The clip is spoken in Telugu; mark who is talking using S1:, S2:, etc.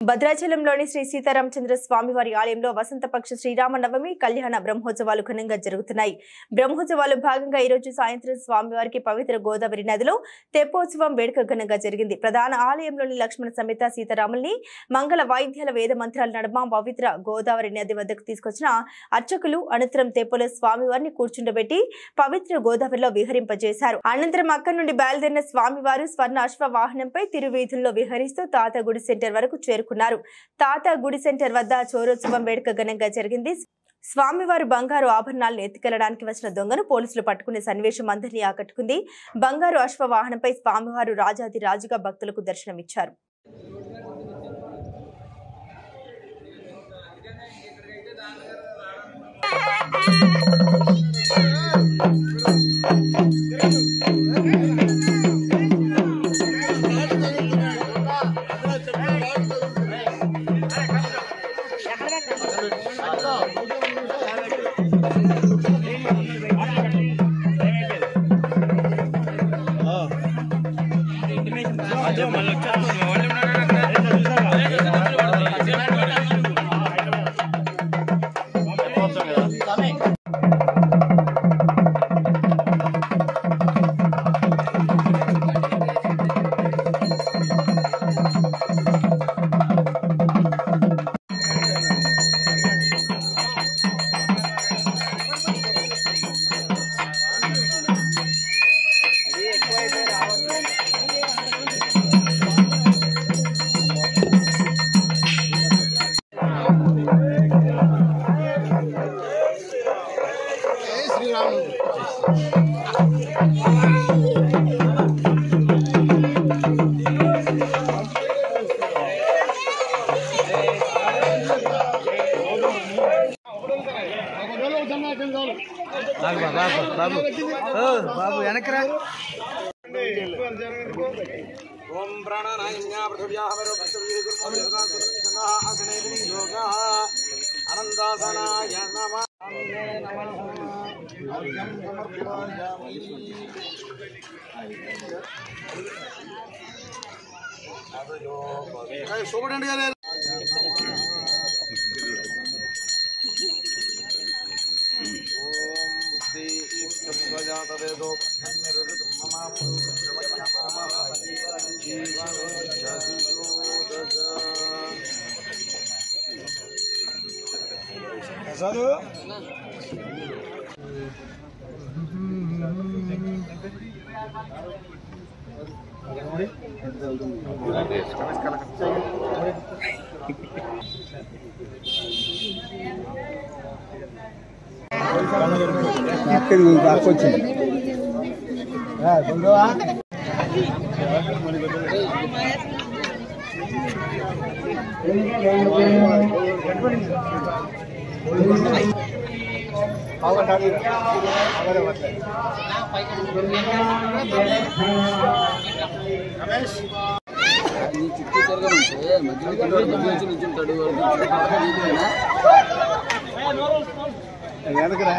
S1: భద్రాచలంలోని శ్రీ సీతారామచంద్ర స్వామివారి ఆలయంలో వసంతపక్ష శ్రీరామనవమి కళ్యాణ బ్రహ్మోత్సవాలు ఘనంగా జరుగుతున్నాయి. బ్రహ్మోత్సవాలు భాగంగా ఈ రోజు సాయంత్రం స్వామివారికి పవిత్ర గోదావరి నదిలో తెప్పోత్సవం వేడుక ఘనంగా జరిగింది. ప్రధాన ఆలయంలోని లక్ష్మణ సమేత సీతారాముల్ని మంగళ వాయిద్యాల వేద మంత్రాల నడుమ పవిత్ర గోదావరి నది వద్దకు తీసుకొచ్చిన అర్చకులు అనంతరం తెప్పలో స్వామివారిని కూర్చుండబెట్టి పవిత్ర గోదావరిలో విహరింపజేశారు. అనంతరం అక్కడి నుండి బయలుదేరిన స్వామివారు స్వర్ణ అశ్వ వాహనంపై తిరువీధుల్లో విహరిస్తూ తాత గుడి సెంటర్ వరకు చేరుకున్నారు. తాత గుడి సెంటర్ వద్ద చోరోత్సవం వేడుక ఘనంగా జరిగింది. స్వామివారు బంగారు ఆభరణాలను ఎత్తుకెళ్లడానికి వచ్చిన దొంగను పోలీసులు పట్టుకునే సన్నివేశం అందరినీ ఆకట్టుకుంది. బంగారు అశ్వ వాహనంపై స్వామివారు రాజాది రాజుగా భక్తులకు దర్శనమిచ్చారు.
S2: बाबू వెనకరా
S3: ओम प्राणानायम्या पृथिव्याः आसनेऽग्नि योगः अनन्दासनाय नमः చూడండి గారు स्वजातवेदो చుట్టూ తిరగమంటే మధ్యలో నుంచుంటాడు వెనకరా